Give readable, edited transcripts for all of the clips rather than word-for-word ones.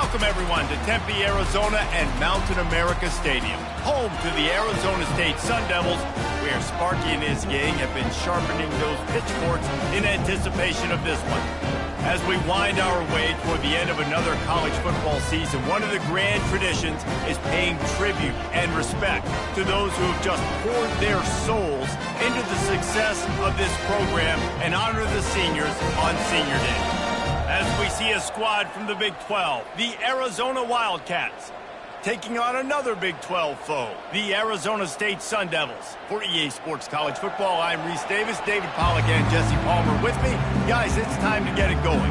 Welcome, everyone, to Tempe, Arizona and Mountain America Stadium, home to the Arizona State Sun Devils, where Sparky and his gang have been sharpening those pitchforks in anticipation of this one. As we wind our way toward the end of another college football season, one of the grand traditions is paying tribute and respect to those who have just poured their souls into the success of this program and honor the seniors on Senior Day. As we see a squad from the Big 12, the Arizona Wildcats, taking on another Big 12 foe, the Arizona State Sun Devils. For EA Sports College Football, I'm Reese Davis, David Pollack and Jesse Palmer with me. Guys, it's time to get it going.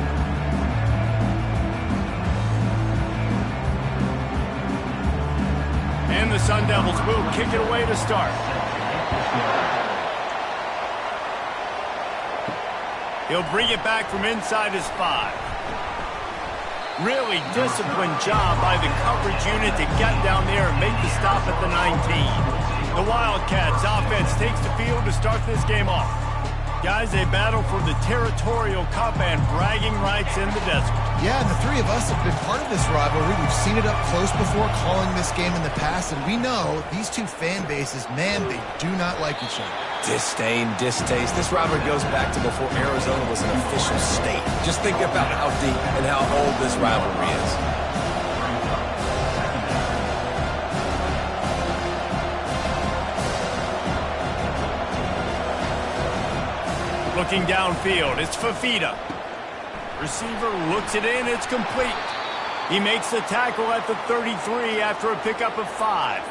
And the Sun Devils will kick it away to start. He'll bring it back from inside his 5. Really disciplined job by the coverage unit to get down there and make the stop at the 19. The Wildcats offense takes the field to start this game off. Guys, they battle for the Territorial Cup and bragging rights in the desert. Yeah, and the three of us have been part of this rivalry. We've seen it up close before, calling this game in the past, and we know these two fan bases, man, they do not like each other. Disdain, distaste. This rivalry goes back to before Arizona was an official state. Just think about how deep and how old this rivalry is. Looking downfield, it's Fafita. Receiver looks it in, it's complete. He makes the tackle at the 33 after a pickup of 5.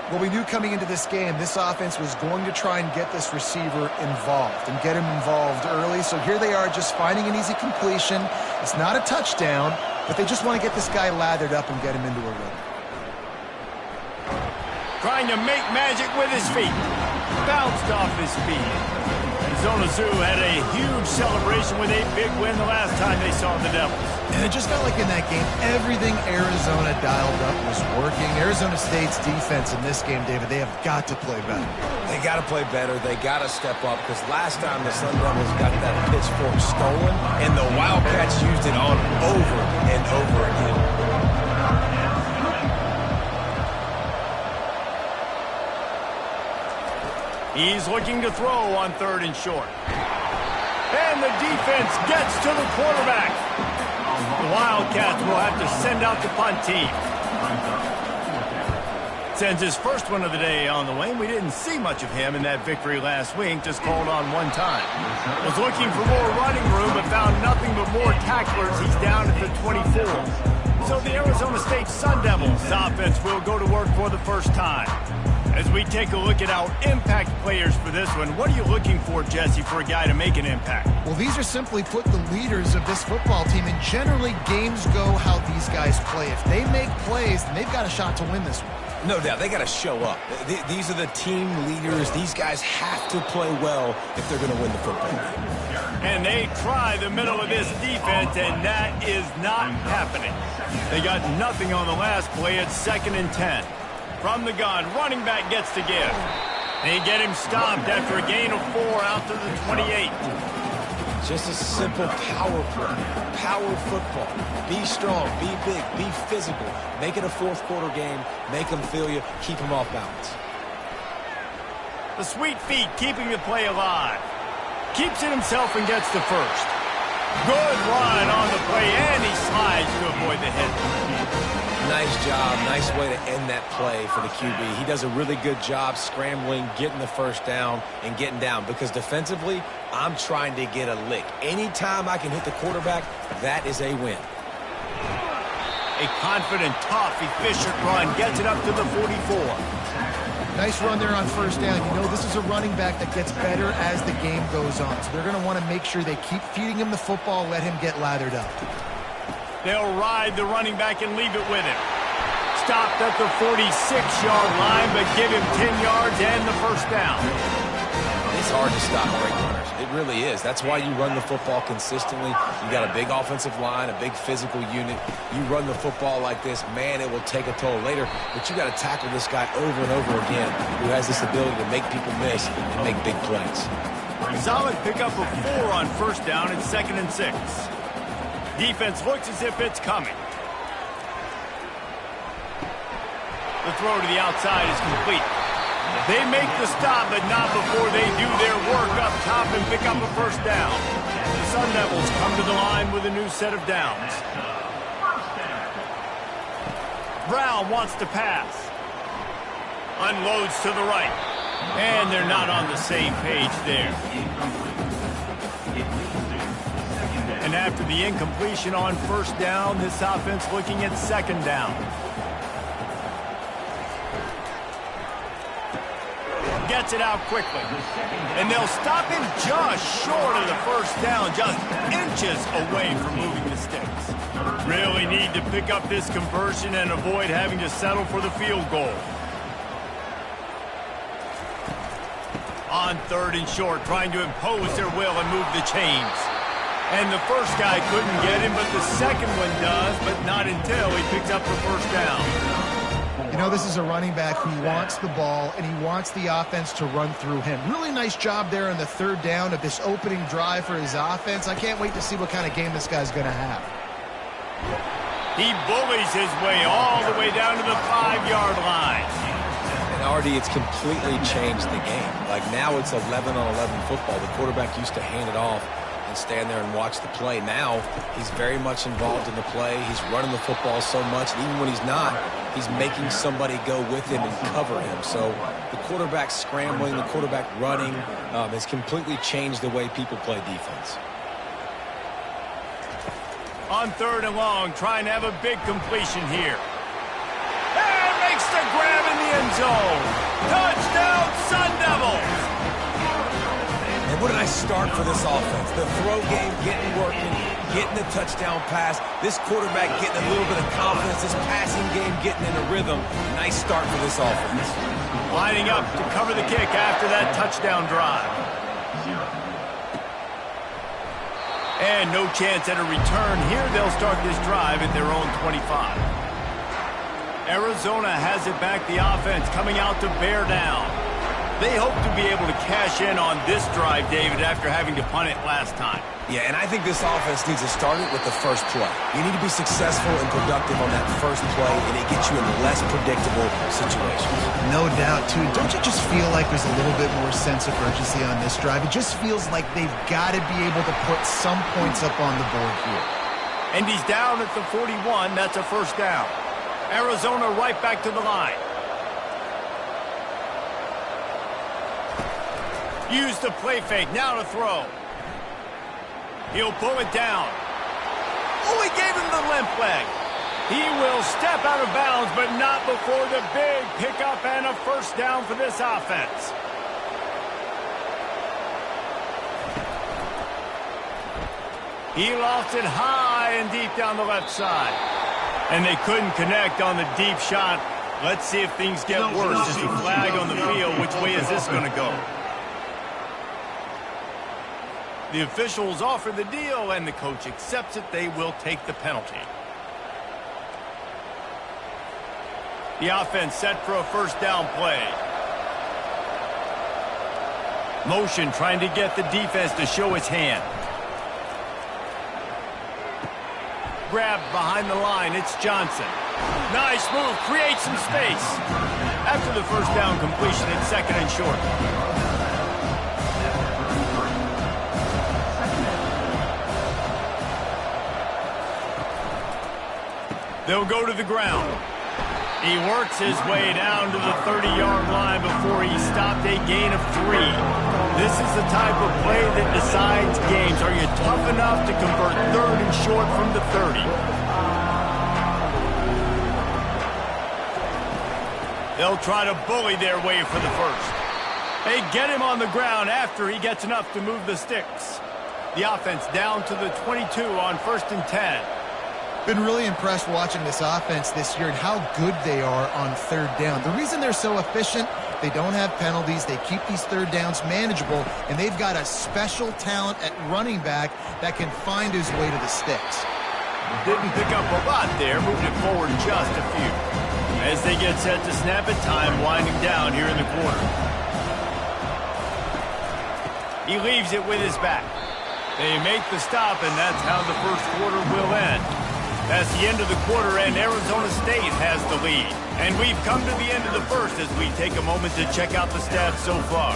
Well, we knew coming into this game, this offense was going to try and get this receiver involved and get him involved early. So here they are just finding an easy completion. It's not a touchdown, but they just want to get this guy lathered up and get him into a rhythm. Trying to make magic with his feet. Bounced off his feet. Arizona Zoo had a huge celebration with a big win the last time they saw the Devils. And it just felt like in that game, everything Arizona dialed up was working. Arizona State's defense in this game, David, they have got to play better. They got to play better. They got to step up because last time the Sun Devils got that pitchfork stolen, and the Wildcats used it on over and over again. He's looking to throw on 3rd and short. And the defense gets to the quarterback. The Wildcats will have to send out the punt team. Sends his first one of the day on the way. We didn't see much of him in that victory last week, just called on one time. Was looking for more running room, but found nothing but more tacklers. He's down at the 24. So the Arizona State Sun Devils offense will go to work for the first time. As we take a look at our impact players for this one, what are you looking for, Jesse, for a guy to make an impact? Well, these are simply put the leaders of this football team, and generally games go how these guys play. If they make plays, then they've got a shot to win this one. No doubt, they got to show up. These are the team leaders. These guys have to play well if they're going to win the football game. And they try the middle of this defense, and that is not happening. They got nothing on the last play. It's 2nd and 10. From the gun, running back gets to give. They get him stopped after a gain of 4 out to the 28. Just a simple power play. Power football. Be strong, be big, be physical. Make it a 4th quarter game. Make them feel you. Keep them off balance. The sweet feet keeping the play alive. Keeps it himself and gets the first. Good run on the play, and he slides to avoid the hit. Nice job. Nice way to end that play for the QB. He does a really good job scrambling, getting the first down, and getting down. Because defensively, I'm trying to get a lick. Anytime I can hit the quarterback, that is a win. A confident, tough, efficient run gets it up to the 44. Nice run there on 1st down. You know, this is a running back that gets better as the game goes on. So they're going to want to make sure they keep feeding him the football, let him get lathered up. They'll ride the running back and leave it with him. Stopped at the 46-yard line, but give him 10 yards and the first down. It's hard to stop great runners. It really is. That's why you run the football consistently. You got a big offensive line, a big physical unit. You run the football like this, man, it will take a toll later. But you got to tackle this guy over and over again who has this ability to make people miss and make big plays. Solid pickup of 4 on 1st down. It's 2nd and 6. Defense looks as if it's coming. The throw to the outside is complete. They make the stop, but not before they do their work up top and pick up a first down. The Sun Devils come to the line with a new set of downs. Brown wants to pass. Unloads to the right. And they're not on the same page there. And after the incompletion on first down, this offense looking at second down. Gets it out quickly. And they'll stop him just short of the first down, just inches away from moving the sticks. Really need to pick up this conversion and avoid having to settle for the field goal. On third and short, trying to impose their will and move the chains. And the first guy couldn't get him, but the second one does, but not until he picks up the first down. You know, this is a running back who wants the ball, and he wants the offense to run through him. Really nice job there on the third down of this opening drive for his offense. I can't wait to see what kind of game this guy's going to have. He bullies his way all the way down to the 5-yard line. And Artie, it's completely changed the game. Like now it's 11-on-11 football. The quarterback used to hand it off and stand there and watch the play. Now he's very much involved in the play. He's running the football so much, and even when he's not, he's making somebody go with him and cover him. So the quarterback scrambling, the quarterback running has completely changed the way people play defense. On third and long, trying to have a big completion here. And makes the grab in the end zone. Touchdown, Sun Devils! And what did I start for this offense? The throw game getting working, getting the touchdown pass. This quarterback getting a little bit of confidence. This passing game getting in a rhythm. Nice start for this offense. Lining up to cover the kick after that touchdown drive. And no chance at a return here. They'll start this drive at their own 25. Arizona has it back, the offense coming out to bear down. They hope to be able to cash in on this drive, David, after having to punt it last time. Yeah, and I think this offense needs to start it with the first play. You need to be successful and productive on that first play, and it gets you in less predictable situations. No doubt, too. Don't you just feel like there's a little bit more sense of urgency on this drive? It just feels like they've got to be able to put some points up on the board here. And he's down at the 41. That's a first down. Arizona right back to the line. Use the play fake. Now to throw. He'll pull it down. Oh, he gave him the limp leg. He will step out of bounds, but not before the big pickup and a first down for this offense. He lost it high and deep down the left side. And they couldn't connect on the deep shot. Let's see if things get worse. There's a flag on the field. Which way is this going to go? The officials offer the deal, and the coach accepts it. They will take the penalty. The offense set for a first down play. Motion trying to get the defense to show its hand. Grabbed behind the line. It's Johnson. Nice move. Creates some space. After the first down completion, it's second and short. They'll go to the ground. He works his way down to the 30-yard line before he stopped a gain of 3. This is the type of play that decides games. Are you tough enough to convert third and short from the 30? They'll try to bully their way for the first. They get him on the ground after he gets enough to move the sticks. The offense down to the 22 on first and 10. Been really impressed watching this offense this year and how good they are on third down. The reason they're so efficient, they don't have penalties, they keep these third downs manageable, and they've got a special talent at running back that can find his way to the sticks. Didn't pick up a lot there, moved it forward just a few. As they get set to snap it, time winding down here in the quarter. He leaves it with his back. They make the stop, and that's how the first quarter will end. That's the end of the quarter, and Arizona State has the lead. And we've come to the end of the first as we take a moment to check out the stats so far.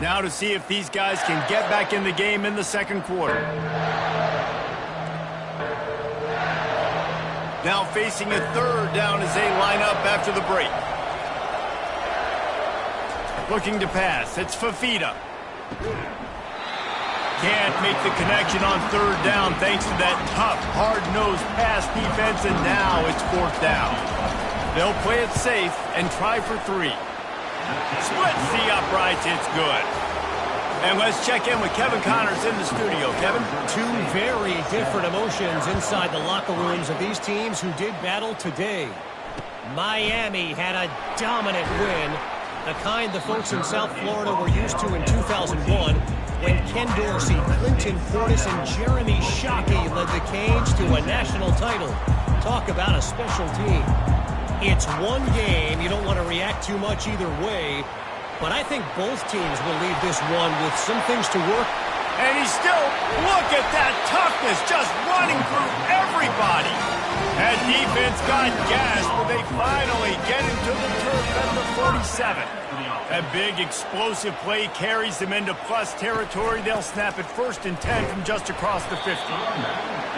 Now to see if these guys can get back in the game in the second quarter. Now facing a third down as they line up after the break. Looking to pass. It's Fafita. Can't make the connection on third down thanks to that tough, hard-nosed pass defense, and now it's fourth down. They'll play it safe and try for 3. Splits the uprights. It's good. And let's check in with Kevin Connors in the studio. Kevin? Two very different emotions inside the locker rooms of these teams who did battle today. Miami had a dominant win, the kind the folks in South Florida were used to in 2001 when Ken Dorsey, Clinton Portis, and Jeremy Shockey led the Canes to a national title. Talk about a special team. It's one game. You don't want to react too much either way. But I think both teams will leave this one with some things to work. And he's still, look at that toughness, just running through everybody. That defense got gassed, but they finally get into the turf at the 47. That big explosive play carries them into plus territory. They'll snap it 1st and 10 from just across the 50.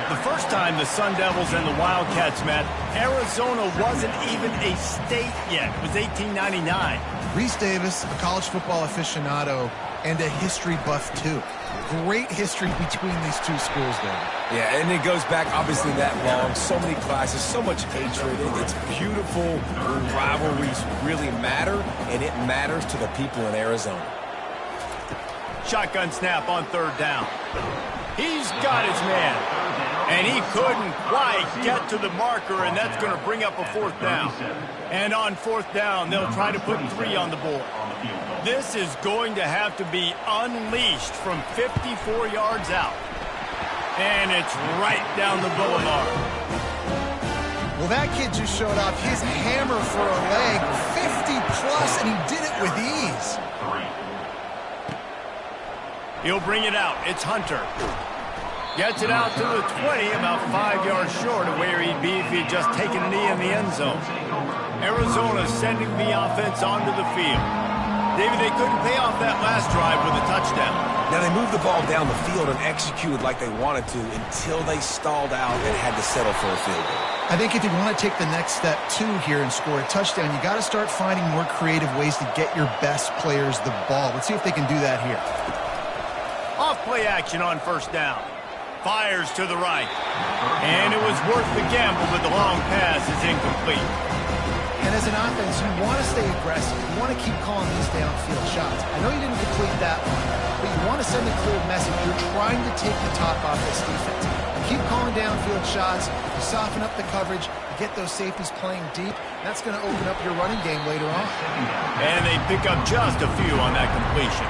The first time the Sun Devils and the Wildcats met, Arizona wasn't even a state yet. It was 1899. Reese Davis, a college football aficionado, and a history buff, too. Great history between these two schools there. Yeah, and it goes back, obviously, that long. So many classes, so much hatred. It's beautiful when rivalries really matter, and it matters to the people in Arizona. Shotgun snap on third down. He's got his man. And he couldn't quite get to the marker, and that's going to bring up a fourth down. And on fourth down, they'll try to put 3 on the board. This is going to have to be unleashed from 54 yards out. And it's right down the boulevard. Well, that kid just showed off his hammer for a leg, 50-plus, and he did it with ease. He'll bring it out. It's Hunter. Gets it out to the 20, about 5 yards short of where he'd be if he had just taken a knee in the end zone. Arizona sending the offense onto the field. David, they couldn't pay off that last drive with a touchdown. Now, they moved the ball down the field and executed like they wanted to until they stalled out and had to settle for a field goal. I think if you want to take the next step, too, here and score a touchdown, you got to start finding more creative ways to get your best players the ball. Let's see if they can do that here. Off play action on first down. Fires to the right. And it was worth the gamble, but the long pass is incomplete. And as an offense, you want to stay aggressive. You want to keep calling these downfield shots. I know you didn't complete that one, but you want to send a clear message. You're trying to take the top off this defense. You keep calling downfield shots. You soften up the coverage. You get those safeties playing deep. That's going to open up your running game later on. And they pick up just a few on that completion.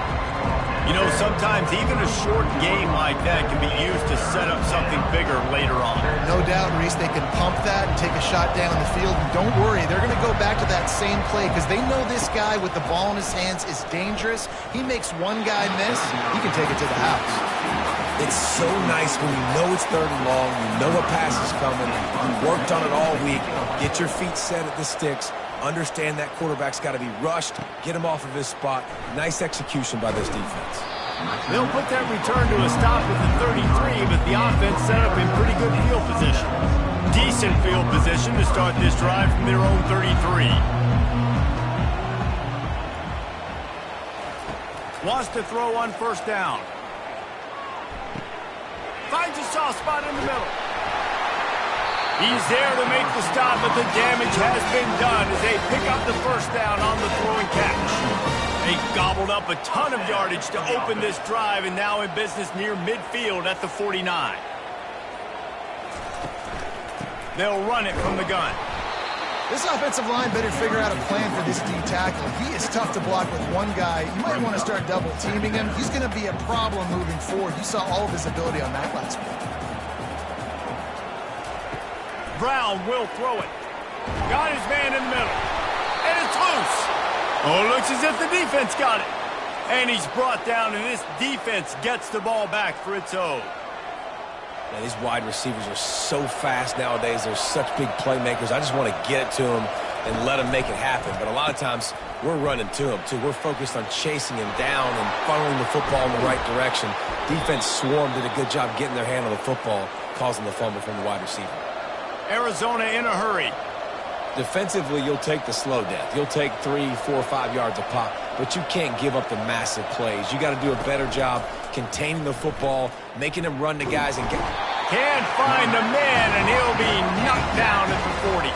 You know, sometimes even a short game like that can be used to set up something bigger later on. No doubt, Reese, they can pump that and take a shot down the field. And don't worry, they're going to go back to that same play because they know this guy with the ball in his hands is dangerous. He makes one guy miss, he can take it to the house. It's so nice when you know it's 3rd and long, you know the pass is coming, you worked on it all week, get your feet set at the sticks, understand that quarterback's got to be rushed, get him off of his spot. Nice execution by this defense. They'll put that return to a stop at the 33, but the offense set up in pretty good field position. Decent field position to start this drive from their own 33. Wants to throw on first down. Finds a soft spot in the middle. He's there to make the stop, but the damage has been done as they pick up the first down on the throw and catch. They gobbled up a ton of yardage to open this drive and now in business near midfield at the 49. They'll run it from the gun. This offensive line better figure out a plan for this D tackle. He is tough to block with one guy. You might want to start double teaming him. He's going to be a problem moving forward. You saw all of his ability on that last play. Brown will throw it. Got his man in the middle. And it's loose. Oh, it looks as if the defense got it. And he's brought down, and this defense gets the ball back for its own. Man, these wide receivers are so fast nowadays. They're such big playmakers. I just want to get it to them and let them make it happen. But a lot of times, we're running to them, too. We're focused on chasing him down and funneling the football in the right direction. Defense swarm did a good job getting their hand on the football, causing the fumble from the wide receiver. Arizona in a hurry. Defensively, you'll take the slow death. You'll take 3, 4, 5 yards a pop, but you can't give up the massive plays. You got to do a better job containing the football, making them run to guys and get... Can't find the man, and he'll be knocked down at the 40.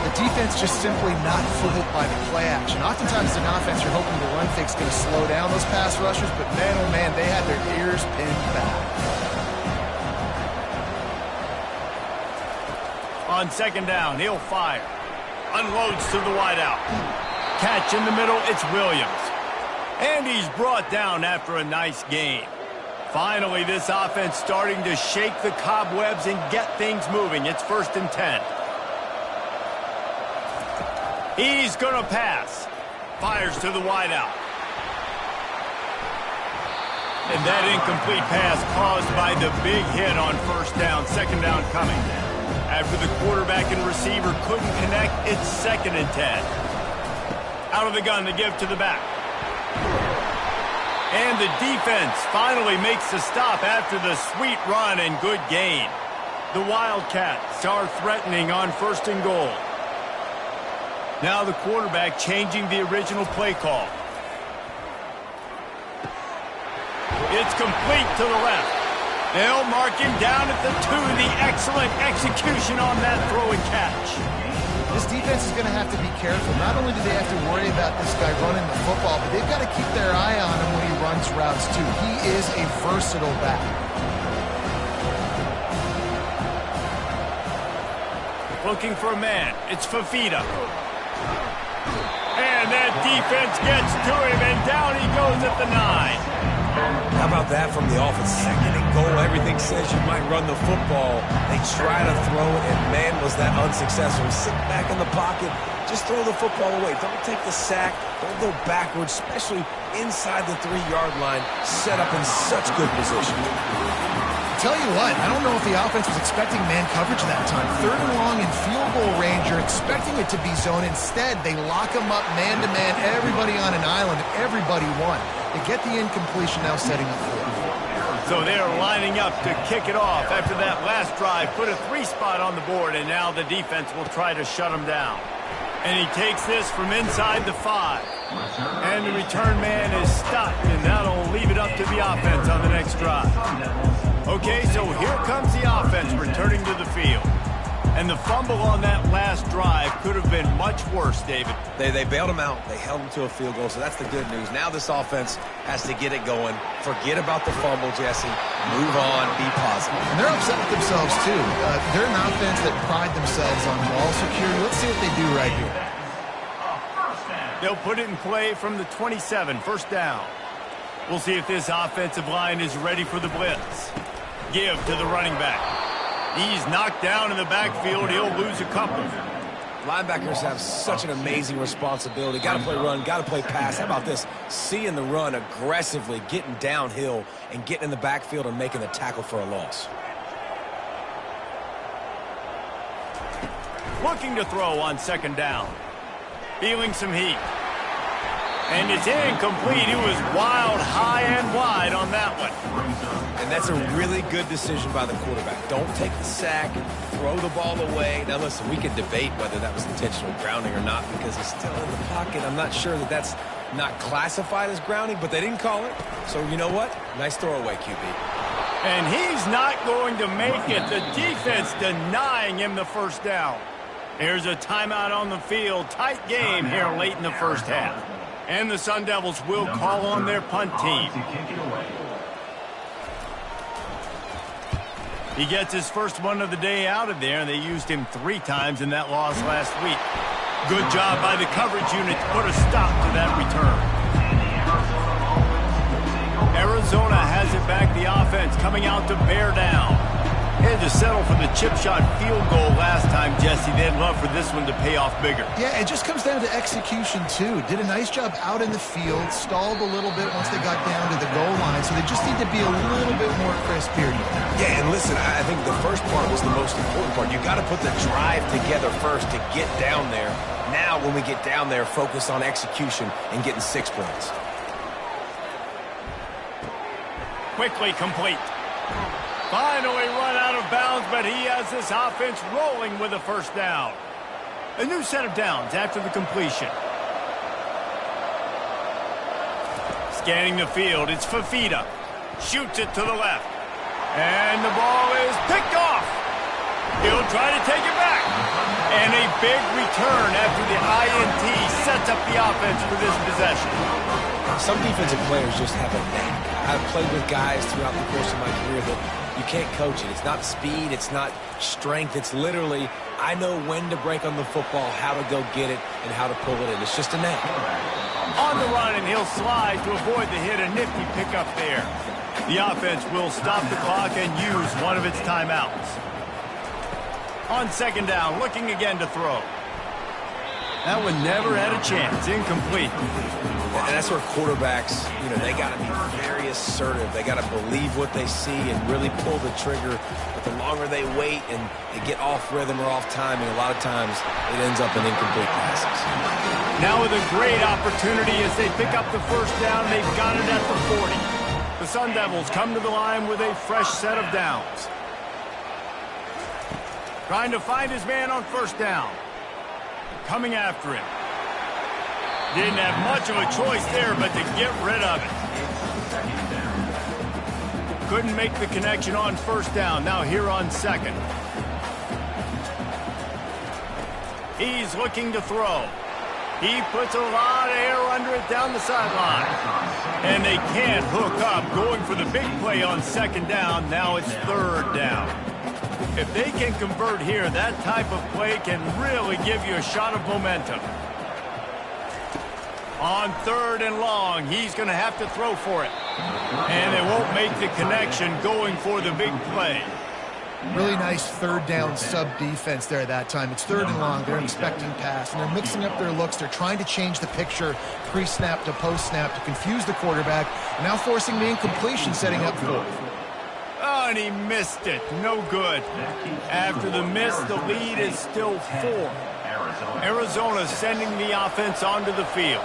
The defense just simply not fooled by the play action. Oftentimes, an offense, you're hoping the run fake's going to slow down those pass rushers, but man, oh man, they had their ears pinned back. On second down, he'll fire. Unloads to the wideout. Catch in the middle, it's Williams. And he's brought down after a nice gain. Finally, this offense starting to shake the cobwebs and get things moving. It's 1st and 10. He's going to pass. Fires to the wideout. And that incomplete pass caused by the big hit on 1st down, 2nd down coming. After the quarterback and receiver couldn't connect, it's 2nd and 10. Out of the gun to give to the back. And the defense finally makes the stop after the sweet run and good gain. The Wildcats are threatening on 1st and goal. Now the quarterback changing the original play call. It's complete to the left. They'll mark him down at the 2. The excellent execution on that throw and catch. This defense is going to have to be careful. Not only do they have to worry about this guy running the football, but they've got to keep their eye on him when he runs routes too. He is a versatile back. Looking for a man. It's Fafita. And that defense gets to him, and down he goes at the 9. How about that from the offense? 2nd and goal. Everything says you might run the football. They try to throw it, and man, was that unsuccessful. Sit back in the pocket. Just throw the football away. Don't take the sack. Don't go backwards, especially inside the 3-yard line. Set up in such good position. Tell you what, I don't know if the offense was expecting man coverage that time. 3rd and long in field goal range, you're expecting it to be zone. Instead, they lock them up man-to-man, everybody on an island, everybody won. They get the incompletion, now setting up for it. So they're lining up to kick it off after that last drive. Put a 3 spot on the board, and now the defense will try to shut them down. And he takes this from inside the 5. And the return man is stopped, and that'll leave it up to the offense on the next drive. Okay, so here comes the offense returning to the field. And the fumble on that last drive could have been much worse, David. They bailed him out. They held him to a field goal, so that's the good news. Now this offense has to get it going. Forget about the fumble, Jesse. Move on. Be positive. And they're upset with themselves, too. They're an offense that pride themselves on ball security. Let's see what they do right here. They'll put it in play from the 27, 1st down. We'll see if this offensive line is ready for the blitz. Give to the running back. He's knocked down in the backfield. He'll lose a couple. Linebackers have such an amazing responsibility. Got to play run, got to play pass. How about this? Seeing the run aggressively, getting downhill, and getting in the backfield and making the tackle for a loss. Looking to throw on 2nd down. Feeling some heat. And it's incomplete. He was wild, high and wide on that one. And that's a really good decision by the quarterback. Don't take the sack, throw the ball away. Now, listen, we can debate whether that was intentional grounding or not because he's still in the pocket. I'm not sure that that's not classified as grounding, but they didn't call it. So, you know what? Nice throwaway, QB. And he's not going to make it. The defense denying him the 1st down. Here's a timeout on the field. Tight game here late in the 1st half. And the Sun Devils will call on their punt team. He gets his first one of the day out of there, and they used him 3 times in that loss last week. Good job by the coverage unit to put a stop to that return. Arizona has it back, the offense coming out to bear down. And to to settle for the chip shot field goal last time, Jesse. They'd love for this one to pay off bigger. Yeah, it just comes down to execution, too. Did a nice job out in the field, stalled a little bit once they got down to the goal line, so they just need to be a little bit more crisp here. Yeah, and listen, I think the first part was the most important part. You got to put the drive together first to get down there. Now, when we get down there, focus on execution and getting 6 points. Quickly complete. Finally run out of bounds, but he has this offense rolling with a first down. A new set of downs after the completion. Scanning the field, it's Fafita. Shoots it to the left. And the ball is picked off. He'll try to take it back. And a big return after the INT sets up the offense for this possession. Some defensive players just have a knack. I've played with guys throughout the course of my career that you can't coach it. It's not speed, it's not strength. It's literally, I know when to break on the football, how to go get it, and how to pull it in. It's just a knack. On the run, and he'll slide to avoid the hit. A nifty pickup there. The offense will stop the clock and use one of its timeouts. On second down, looking again to throw. That one never had a chance. Incomplete. And that's where quarterbacks, they got to be very assertive. They got to believe what they see and really pull the trigger. But the longer they wait and they get off rhythm or off timing, a lot of times it ends up in incomplete passes. Now with a great opportunity as they pick up the first down, they've got it at the 40. The Sun Devils come to the line with a fresh set of downs. Trying to find his man on first down. Coming after him. Didn't have much of a choice there, but to get rid of it. Couldn't make the connection on first down. Now here on second. He's looking to throw. He puts a lot of air under it down the sideline. And they can't hook up. Going for the big play on second down. Now it's third down. If they can convert here, that type of play can really give you a shot of momentum. On third and long, he's going to have to throw for it. And they won't make the connection going for the big play. Really nice third down sub-defense there that time. It's third and long. They're expecting pass, and they're mixing up their looks. They're trying to change the picture pre-snap to post-snap to confuse the quarterback, and now forcing the incompletion, setting up for it. Oh, and he missed it. No good. After the miss, the lead is still 4. Arizona sending the offense onto the field.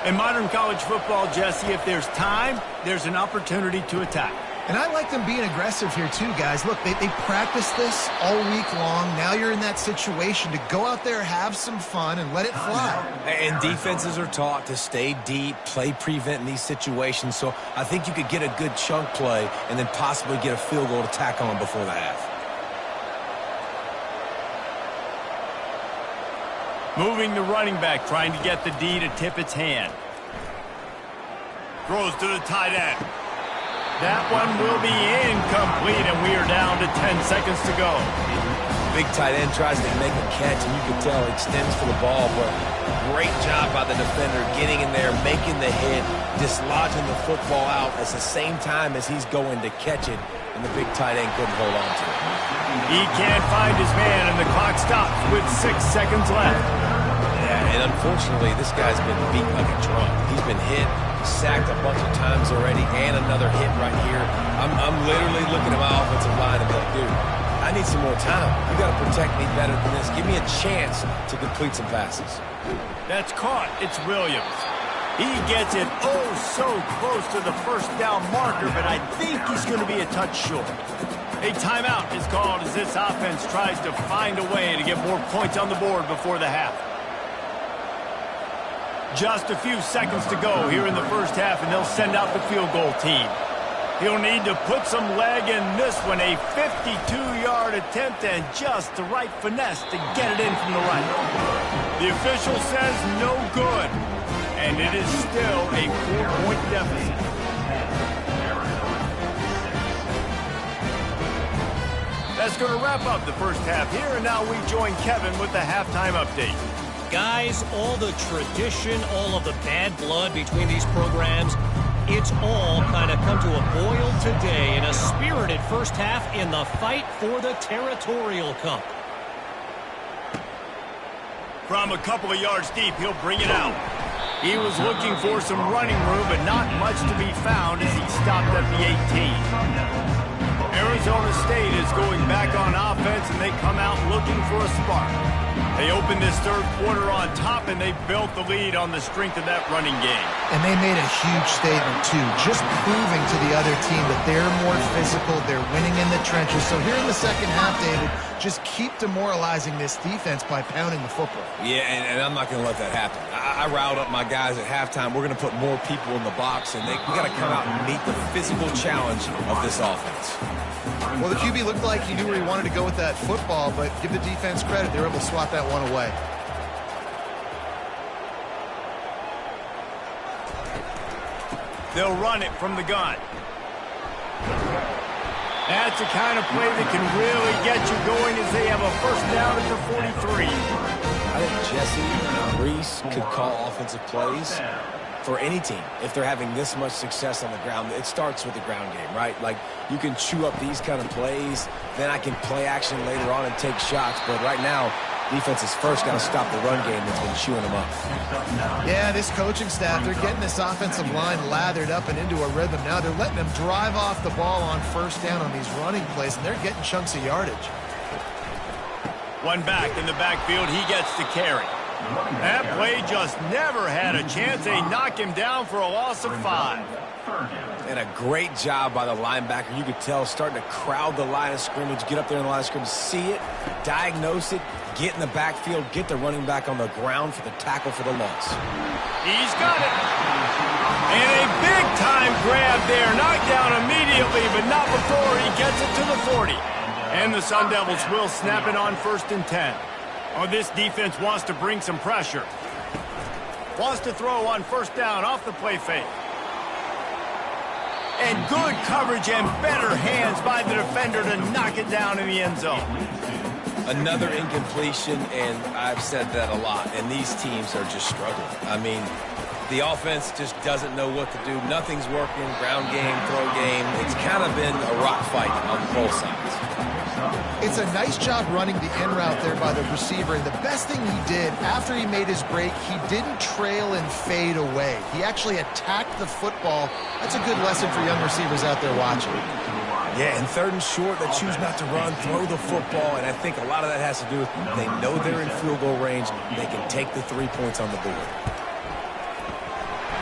In modern college football, Jesse, if there's time, there's an opportunity to attack. And I like them being aggressive here too, guys. Look, they practice this all week long. Now you're in that situation to go out there, have some fun, and let it fly. And defenses are taught to stay deep, play prevent in these situations. So I think you could get a good chunk play and then possibly get a field goal to tack on before the half. Moving the running back, trying to get the D to tip its hand. Throws to the tight end. That one will be incomplete, and we are down to 10 seconds to go. Big tight end tries to make a catch, and you can tell he extends for the ball, but great job by the defender getting in there, making the hit, dislodging the football out at the same time as he's going to catch it, and the big tight end couldn't hold on to it. He can't find his man, and the clock stops with 6 seconds left. Yeah, and unfortunately, this guy's been beat like a drum. He's been hit, sacked a bunch of times already, and another hit right here. I'm literally looking at my offensive line and like, dude, I need some more time. You got to protect me better than this. Give me a chance to complete some passes. That's caught. It's Williams. He gets it so close to the first down marker, but I think he's going to be a touch short. A timeout is called as this offense tries to find a way to get more points on the board before the half. Just a few seconds to go here in the first half, and they'll send out the field goal team. He'll need to put some leg in this one, a 52-yard attempt, and just the right finesse to get it in from the right. The official says no good, and it is still a 4-point deficit. That's going to wrap up the first half here, and now we join Kevin with the halftime update. Guys, all the tradition, all of the bad blood between these programs, It's all kind of come to a boil today in a spirited first half in the fight for the Territorial Cup. From a couple of yards deep, he'll bring it out. He was looking for some running room, but not much to be found as he stopped at the 18. Arizona State is going back on offense, and they come out looking for a spark. They opened this third quarter on top, and they built the lead on the strength of that running game. And they made a huge statement, too, just proving to the other team that they're more physical, they're winning in the trenches. So here in the second half, David, just keep demoralizing this defense by pounding the football. Yeah, and I'm not going to let that happen. I riled up my guys at halftime. We're going to put more people in the box, and we got to come out and meet the physical challenge of this offense. Well, the QB looked like he knew where he wanted to go with that football, but give the defense credit. They were able to swat that one away. They'll run it from the gun. That's the kind of play that can really get you going as they have a first down at the 43. I think Jesse and Reese could call offensive plays for any team if they're having this much success on the ground. It starts with the ground game, right? Like, you can chew up these kind of plays, then I can play action later on and take shots. But right now, defense is first got to stop the run game that's been chewing them up. Yeah, this coaching staff, they're getting this offensive line lathered up and into a rhythm. Now they're letting them drive off the ball on first down on these running plays, and they're getting chunks of yardage. One back in the backfield, he gets the carry. That play just never had a chance. They knock him down for a loss of 5. And a great job by the linebacker. You could tell, starting to crowd the line of scrimmage, get up there in the line of scrimmage, see it, diagnose it, get in the backfield, get the running back on the ground for the tackle for the loss. He's got it. And a big-time grab there. Knocked down immediately, but not before he gets it to the 40. And the Sun Devils will snap it on 1st and 10. Oh, this defense wants to bring some pressure. Wants to throw on first down off the play fake. And good coverage and better hands by the defender to knock it down in the end zone. Another incompletion, and I've said that a lot, and these teams are just struggling. I mean, the offense just doesn't know what to do. Nothing's working. Ground game, throw game. It's kind of been a rock fight on both sides. It's a nice job running the in route there by the receiver, and the best thing he did after he made his break, he didn't trail and fade away. He actually attacked the football. That's a good lesson for young receivers out there watching. Yeah, and 3rd and short, they choose not to run, throw the football, and I think a lot of that has to do with they know they're in field goal range. They can take the 3 points on the board.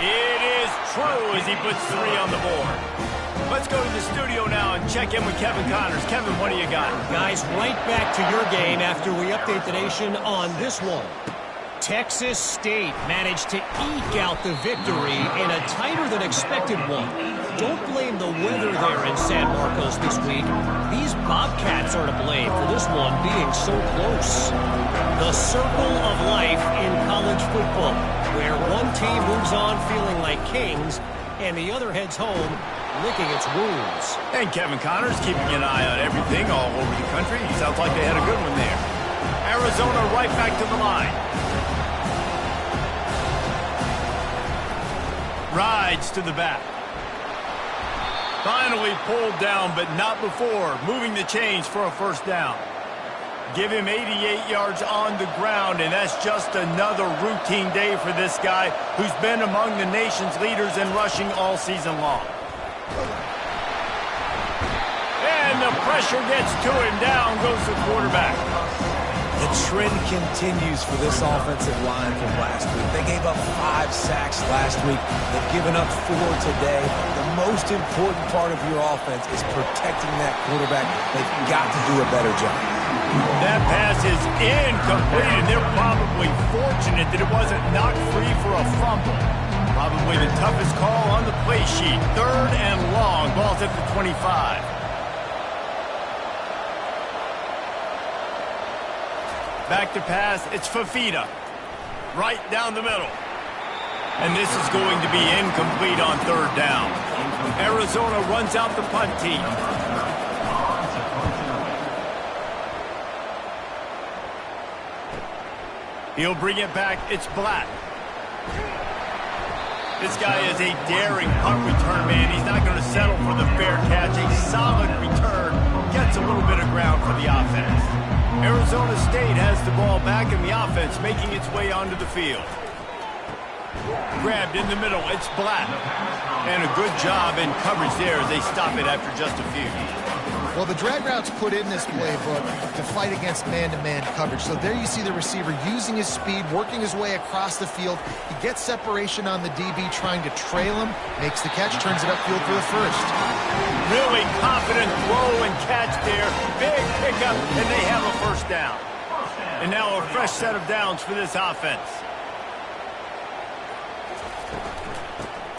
It is true as he puts 3 on the board. Let's go to the studio now and check in with Kevin Connors. Kevin, what do you got? Guys, right back to your game after we update the nation on this one. Texas State managed to eke out the victory in a tighter-than-expected one. Don't blame the weather there in San Marcos this week. These Bobcats are to blame for this one being so close. The circle of life in college football, where one team moves on feeling like kings and the other heads home licking its wounds. And Kevin Connors keeping an eye on everything all over the country. Sounds like they had a good one there. Arizona right back to the line. Rides to the back. Finally pulled down, but not before. Moving the chains for a first down. Give him 88 yards on the ground, and that's just another routine day for this guy who's been among the nation's leaders in rushing all season long. And the pressure gets to him. Down goes the quarterback. The trend continues for this offensive line from last week. They gave up 5 sacks last week. They've given up 4 today. The most important part of your offense is protecting that quarterback. They've got to do a better job. That pass is incomplete, and they're probably fortunate that it wasn't knocked free for a fumble. Probably the toughest call on the play sheet. 3rd and long. Ball's at the 25. Back to pass. It's Fafita. Right down the middle. And this is going to be incomplete on 3rd down. Arizona runs out the punt team. He'll bring it back. It's Black. This guy is a daring punt return man. He's not going to settle for the fair catch. A solid return gets a little bit of ground for the offense. Arizona State has the ball back in the offense, making its way onto the field. Grabbed in the middle, it's Black. And a good job in coverage there as they stop it after just a few. Well, the drag route's put in this playbook to fight against man-to-man coverage. So there you see the receiver using his speed, working his way across the field. He gets separation on the DB, trying to trail him, makes the catch, turns it upfield for the first. Really confident throw and catch there. Big pickup, and they have a first down. And now a fresh set of downs for this offense.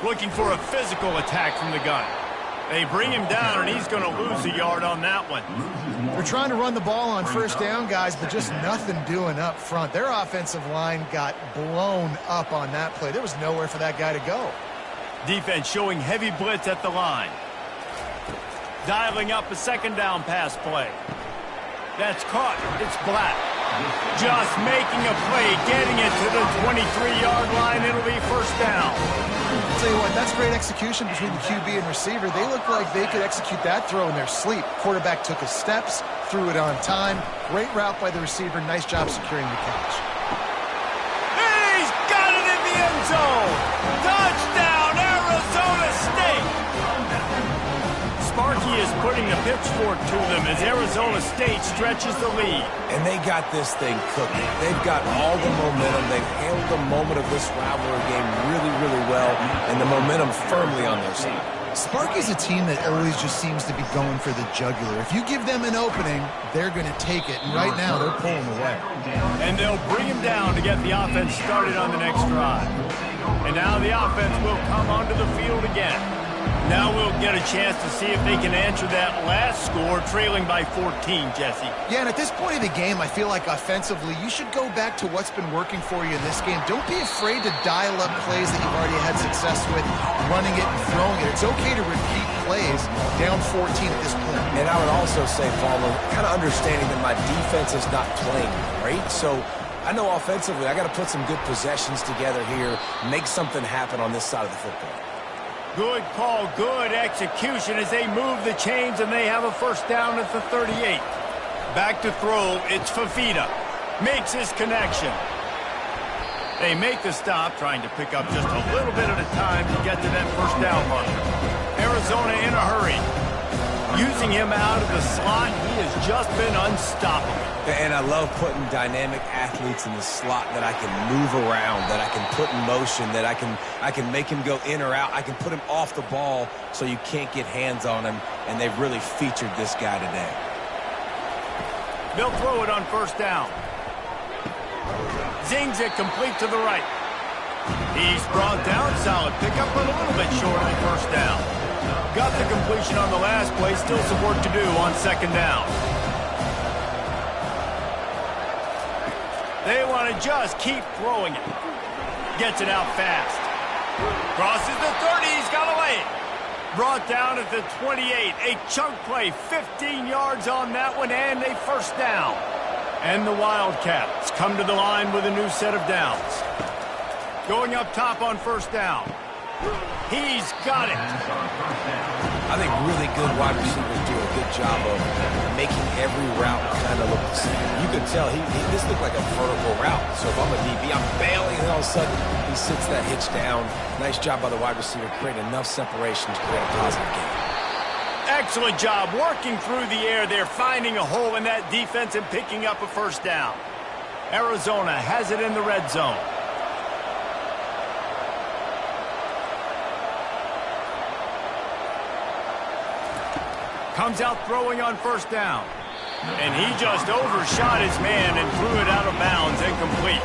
Looking for a physical attack from the gun. They bring him down, and he's going to lose a yard on that one. They're trying to run the ball on first down, guys, but just nothing doing up front. Their offensive line got blown up on that play. There was nowhere for that guy to go. Defense showing heavy blitz at the line. Dialing up a second down pass play. That's caught. It's Black. Just making a play, getting it to the 23-yard line. It'll be first down. I'll tell you what, that's great execution between the QB and receiver. They look like they could execute that throw in their sleep. Quarterback took his steps, threw it on time. Great route by the receiver. Nice job securing the catch. He's got it in the end zone. Touchdown, Arizona State. Sparky is putting the pitchfork to them as Arizona State stretches the lead. And they got this thing cooking. They've got all the momentum. They've handled the moment of this rivalry game really, really well, and the momentum firmly on their side. Sparky's a team that always just seems to be going for the jugular. If you give them an opening, they're going to take it, and right now they're pulling away. And they'll bring him down to get the offense started on the next drive. And now the offense will come onto the field again. Now we'll get a chance to see if they can answer that last score, trailing by 14, Jesse. Yeah, and at this point of the game, I feel like offensively, you should go back to what's been working for you in this game. Don't be afraid to dial up plays that you've already had success with, running it and throwing it. It's okay to repeat plays down 14 at this point. And I would also say, follow, kind of understanding that my defense is not playing great, so I know offensively I got to put some good possessions together here, make something happen on this side of the football. Good call, good execution as they move the chains, and they have a first down at the 38. Back to throw, it's Fafita. Makes his connection. They make the stop, trying to pick up just a little bit at a time to get to that first down marker. Arizona in a hurry. Using him out of the slot, he has just been unstoppable. And I love putting dynamic athletes in the slot that I can move around, that I can put in motion, that I can make him go in or out. I can put him off the ball so you can't get hands on him, and they've really featured this guy today. They'll throw it on first down. Zings it complete to the right. He's brought down, solid pickup, but a little bit short on first down. Got the completion on the last play, still some work to do on second down. They want to just keep throwing it. Gets it out fast. Crosses the 30, he's got away. Brought down at the 28, a chunk play, 15 yards on that one, and a first down. And the Wildcats come to the line with a new set of downs. Going up top on first down. He's got it. I think really good wide receivers do a good job of making every route kind of look the same. You could tell this looked like a vertical route. So if I'm a DB, I'm bailing, and all of a sudden he sits that hitch down. Nice job by the wide receiver, creating enough separation to create a positive game. Excellent job working through the air there, finding a hole in that defense and picking up a first down. Arizona has it in the red zone. Comes out throwing on first down. And he just overshot his man and threw it out of bounds, incomplete.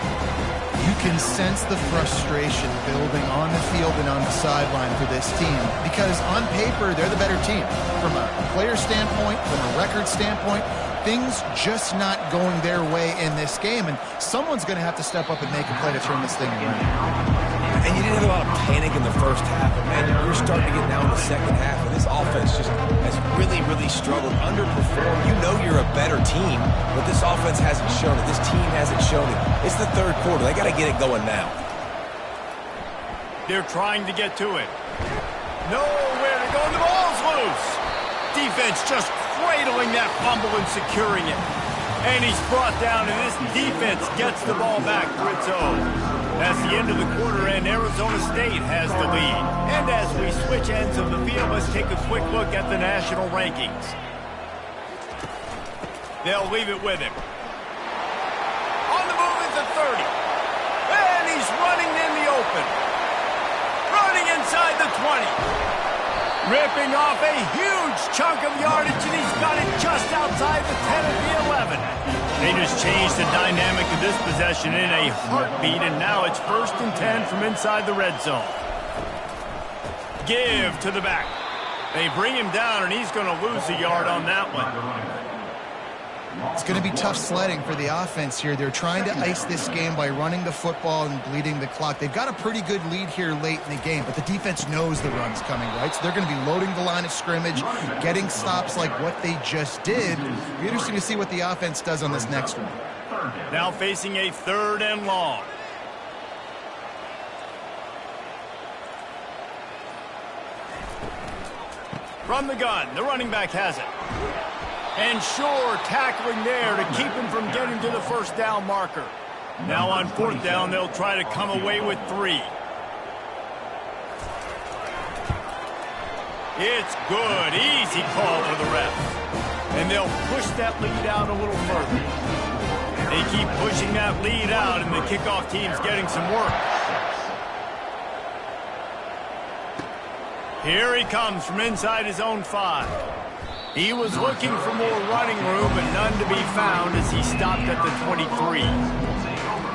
You can sense the frustration building on the field and on the sideline for this team because on paper, they're the better team. From a player standpoint, from a record standpoint, things just not going their way in this game, and someone's going to have to step up and make a play to turn this thing around. And you didn't have a lot of panic in the first half, but man, you're starting to get now in the second half, and this offense just has really, really struggled, underperformed. You know you're a better team, but this offense hasn't shown it. This team hasn't shown it. It's the third quarter. They got to get it going now. They're trying to get to it. Nowhere to go, and the ball's loose. Defense just cradling that fumble and securing it. And he's brought down, and this defense gets the ball back for its own. That's the end of the quarter, and Arizona State has the lead. And as we switch ends of the field, let's take a quick look at the national rankings. They'll leave it with him. On the move is the 30. And he's running in the open. Running inside the 20. Ripping off a huge chunk of yardage, and he's got it just outside the 10 of the 11. They just changed the dynamic of this possession in a heartbeat, and now it's 1st and 10 from inside the red zone. Give to the back. They bring him down, and he's going to lose a yard on that one. It's going to be tough sledding for the offense here. They're trying to ice this game by running the football and bleeding the clock. They've got a pretty good lead here late in the game, but the defense knows the run's coming, right? So they're going to be loading the line of scrimmage, getting stops like what they just did. It'll be interesting to see what the offense does on this next one. Now facing a 3rd and long. From the gun, the running back has it. And sure, tackling there to keep him from getting to the 1st down marker. Now on 4th down, they'll try to come away with 3. It's good. Easy call for the refs. And they'll push that lead out a little further. They keep pushing that lead out, and the kickoff team's getting some work. Here he comes from inside his own 5. He was looking for more running room, but none to be found as he stopped at the 23.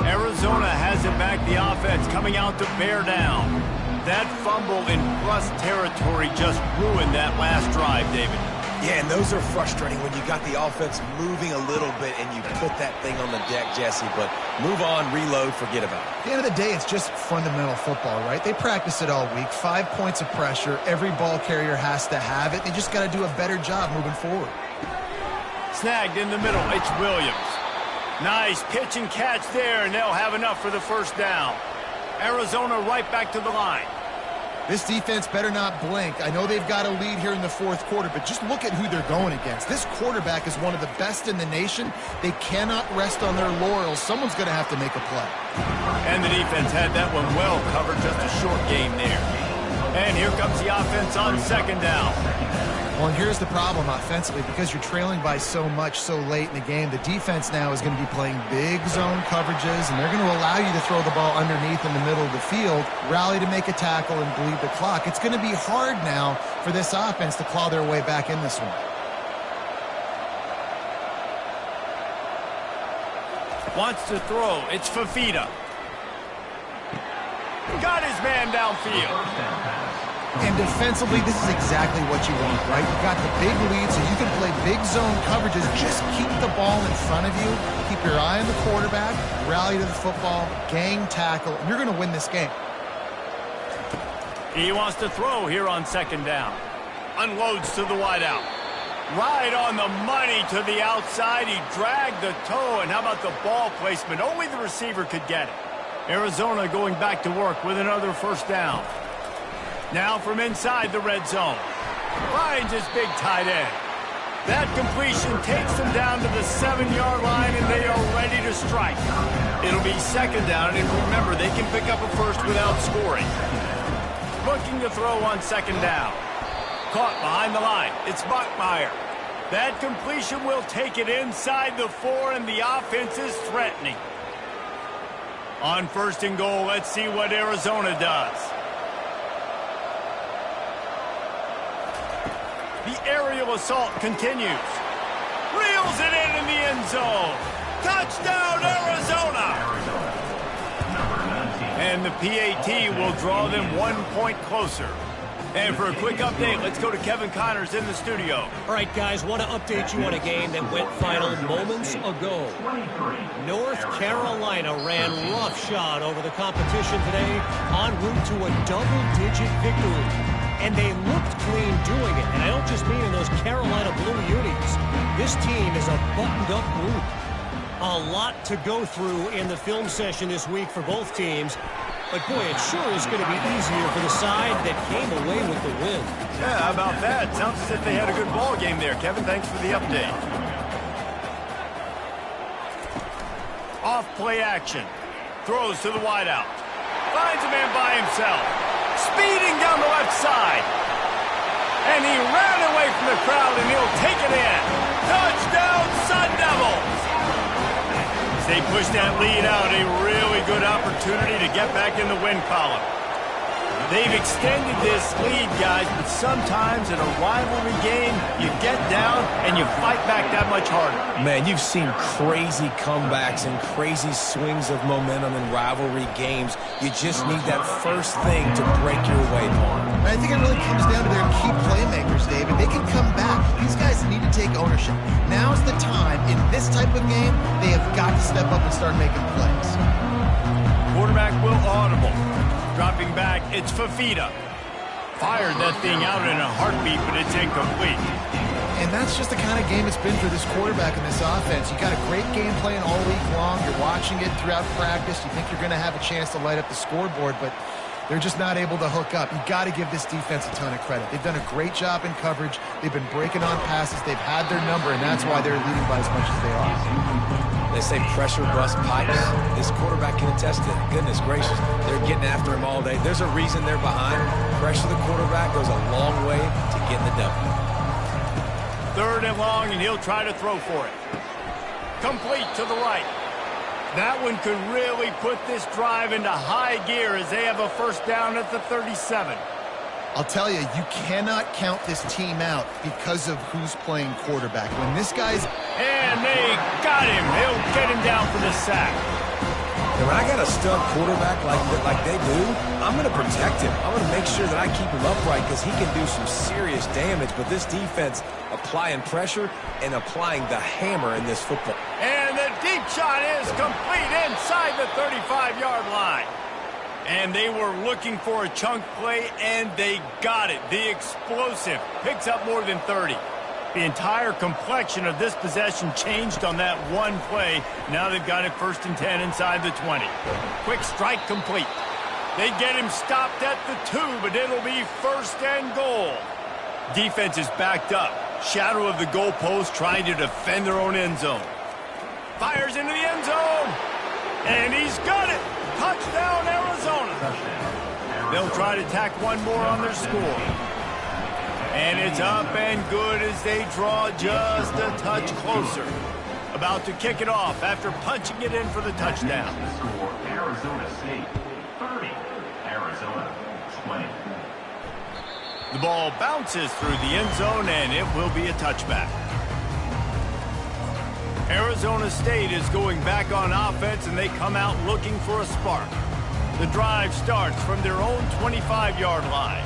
Arizona has it back, the offense coming out to bear down. That fumble in plus territory just ruined that last drive, David. Yeah, and those are frustrating when you got the offense moving a little bit and you put that thing on the deck, Jesse. But move on, reload, forget about it. At the end of the day, it's just fundamental football, right? They practice it all week. 5 points of pressure. Every ball carrier has to have it. They just got to do a better job moving forward. Snagged in the middle. It's Williams. Nice pitch and catch there, and they'll have enough for the 1st down. Arizona right back to the line. This defense better not blink. I know they've got a lead here in the 4th quarter, but just look at who they're going against. This quarterback is one of the best in the nation. They cannot rest on their laurels. Someone's going to have to make a play. And the defense had that one well covered, just a short game there. And here comes the offense on 2nd down. Well, and here's the problem offensively. Because you're trailing by so much so late in the game, the defense now is going to be playing big zone coverages, and they're going to allow you to throw the ball underneath in the middle of the field, rally to make a tackle, and bleed the clock. It's going to be hard now for this offense to claw their way back in this one. Wants to throw. It's Fafita. Got his man downfield. And defensively, this is exactly what you want, right? You've got the big lead, so you can play big zone coverages. Just keep the ball in front of you. Keep your eye on the quarterback. Rally to the football. Gang tackle. And you're going to win this game. He wants to throw here on 2nd down. Unloads to the wideout. Right on the money to the outside. He dragged the toe. And how about the ball placement? Only the receiver could get it. Arizona going back to work with another 1st down. Now from inside the red zone. Finds his big tight end. That completion takes them down to the 7-yard line, and they are ready to strike. It'll be 2nd down, and remember, they can pick up a 1st without scoring. Looking to throw on 2nd down. Caught behind the line. It's Bachmeier. That completion will take it inside the 4, and the offense is threatening. On 1st and goal, let's see what Arizona does. The aerial assault continues. Reels it in the end zone. Touchdown, Arizona! And the PAT will draw them 1 point closer. And for a quick update, let's go to Kevin Connors in the studio. All right, guys, want to update you on a game that went final moments ago. North Carolina ran roughshod over the competition today en route to a double-digit victory. And they looked clean doing it. And I don't just mean in those Carolina blue unis. This team is a buttoned-up group. A lot to go through in the film session this week for both teams. But, boy, it sure is going to be easier for the side that came away with the win. Yeah, how about that? Sounds as if they had a good ball game there, Kevin. Thanks for the update. Off play action. Throws to the wideout. Finds a man by himself. Speeding down the left side. And he ran away from the crowd, and he'll take it in. Touchdown, Sun Devils! As they push that lead out, a really good opportunity to get back in the win column. They've extended this lead, guys, but sometimes in a rivalry game, you get down and you fight back that much harder. Man, you've seen crazy comebacks and crazy swings of momentum in rivalry games. You just need that first thing to break your way, Paul. I think it really comes down to their key playmakers, David. They can come back. These guys need to take ownership. Now's the time. In this type of game, they have got to step up and start making plays. Quarterback will audible. Dropping back, it's Fafita. Fired that thing out in a heartbeat, but it's incomplete. And that's just the kind of game it's been for this quarterback in this offense. You got a great game plan all week long. You're watching it throughout practice. You think you're going to have a chance to light up the scoreboard, but they're just not able to hook up. You got to give this defense a ton of credit. They've done a great job in coverage. They've been breaking on passes. They've had their number, and that's why they're leading by as much as they are. They say pressure bust pipes. This quarterback can attest to it. Goodness gracious. They're getting after him all day. There's a reason they're behind. Pressure the quarterback goes a long way to getting the W. 3rd and long, and he'll try to throw for it. Complete to the right. That one could really put this drive into high gear as they have a first down at the 37. I'll tell you, you cannot count this team out because of who's playing quarterback. When this guy's... And they got him. He'll get him down for the sack. And when I got a stud quarterback like they do, I'm going to protect him. I'm going to make sure that I keep him upright because he can do some serious damage. But this defense applying pressure and applying the hammer in this football. And the deep shot is complete inside the 35-yard line. And they were looking for a chunk play, and they got it. The explosive picks up more than 30. The entire complexion of this possession changed on that one play. Now they've got it 1st and 10 inside the 20. Quick strike complete. They get him stopped at the 2, but it'll be 1st and goal. Defense is backed up. Shadow of the goalpost trying to defend their own end zone. Fires into the end zone. And he's got it. Touchdown, Arizona. They'll try to tack one more on their score. And it's up and good as they draw just a touch closer. About to kick it off after punching it in for the touchdown. Arizona State 30, Arizona 20. The ball bounces through the end zone, and it will be a touchback. Arizona State is going back on offense, and they come out looking for a spark. The drive starts from their own 25-yard line.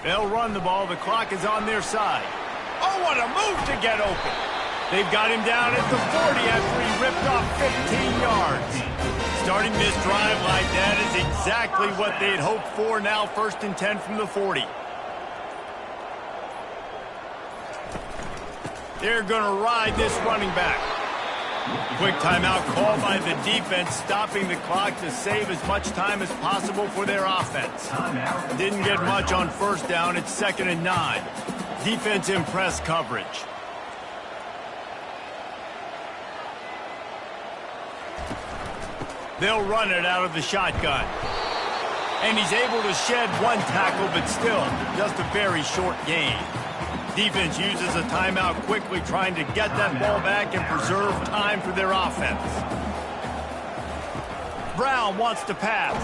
They'll run the ball. The clock is on their side. Oh, what a move to get open. They've got him down at the 40 after he ripped off 15 yards. Starting this drive like that is exactly what they'd hoped for. Now 1st and 10 from the 40. They're going to ride this running back. Quick timeout called by the defense, stopping the clock to save as much time as possible for their offense. Didn't get much on 1st down. It's 2nd and 9. Defense in press coverage. They'll run it out of the shotgun. And he's able to shed one tackle, but still just a very short gain. Defense uses a timeout quickly, trying to get that ball back and preserve time for their offense. Brown wants to pass.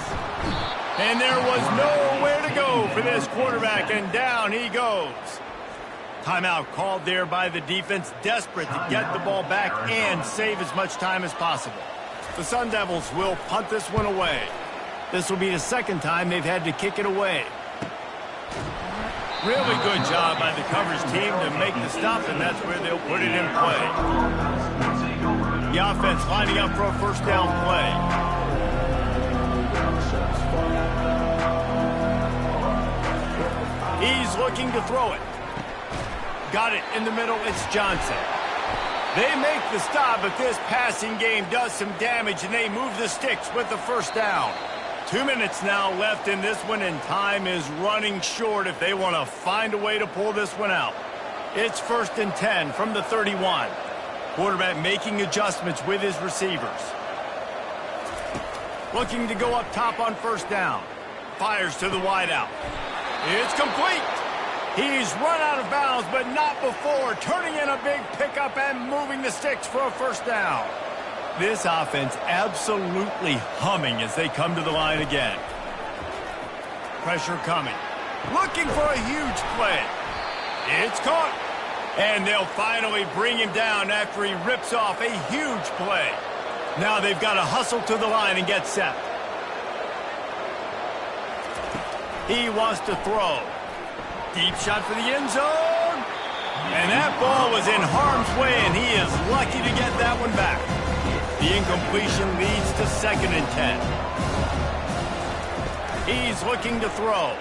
And there was nowhere to go for this quarterback, and down he goes. Timeout called there by the defense, desperate to get the ball back and save as much time as possible. The Sun Devils will punt this one away. This will be the 2nd time they've had to kick it away. Really good job by the coverage team to make the stop, and that's where they'll put it in play. The offense lining up for a 1st down play. He's looking to throw it. Got it in the middle. It's Johnson. They make the stop, but this passing game does some damage, and they move the sticks with the first down. 2 minutes now left in this one, and time is running short if they want to find a way to pull this one out. It's 1st and 10 from the 31. Quarterback making adjustments with his receivers. Looking to go up top on first down. Fires to the wideout. It's complete. He's run out of bounds, but not before turning in a big pickup and moving the sticks for a first down. This offense absolutely humming as they come to the line again. Pressure coming. Looking for a huge play. It's caught. And they'll finally bring him down after he rips off a huge play. Now they've got to hustle to the line and get set. He wants to throw. Deep shot for the end zone. And that ball was in harm's way, and he is lucky to get that one back. The incompletion leads to 2nd and 10. He's looking to throw.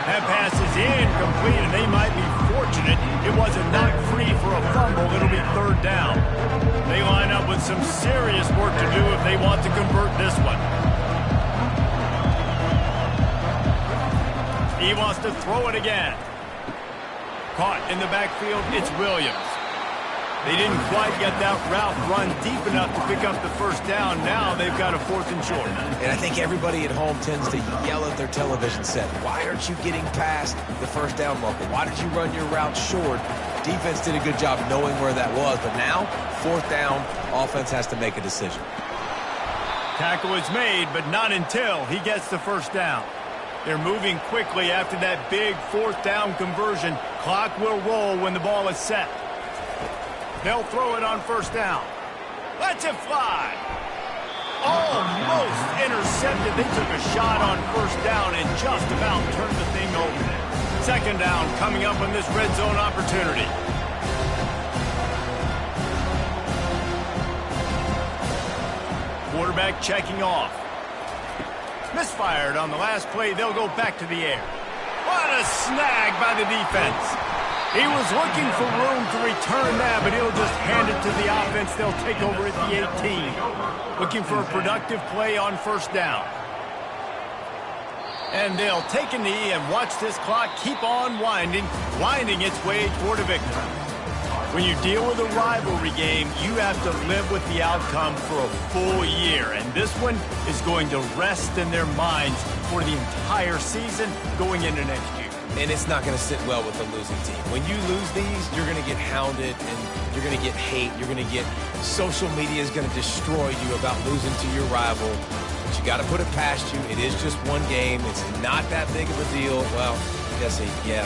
That pass is incomplete, and they might be fortunate it wasn't knocked free for a fumble. It'll be 3rd down. They line up with some serious work to do if they want to convert this one. He wants to throw it again. Caught in the backfield, it's Williams. They didn't quite get that route run deep enough to pick up the first down. Now they've got a 4th and short. And I think everybody at home tends to yell at their television set. Why aren't you getting past the first down marker? Why did you run your route short? Defense did a good job knowing where that was. But now, 4th down, offense has to make a decision. Tackle is made, but not until he gets the first down. They're moving quickly after that big 4th down conversion. Clock will roll when the ball is set. They'll throw it on first down. Lets it fly. Almost intercepted. They took a shot on first down and just about turned the thing over. 2nd down coming up on this red zone opportunity. Quarterback checking off. Misfired on the last play. They'll go back to the air. What a snag by the defense. He was looking for room to return that, but he'll just hand it to the offense. They'll take over at the 18. Looking for a productive play on first down. And they'll take a knee and watch this clock keep on winding its way toward a victory. When you deal with a rivalry game, you have to live with the outcome for a full year. And this one is going to rest in their minds for the entire season going into next year. And it's not going to sit well with the losing team. When you lose these, you're going to get hounded and you're going to get hate. You're going to get social media is going to destroy you about losing to your rival. But you got to put it past you. It is just one game. It's not that big of a deal. Well, Jesse, yeah,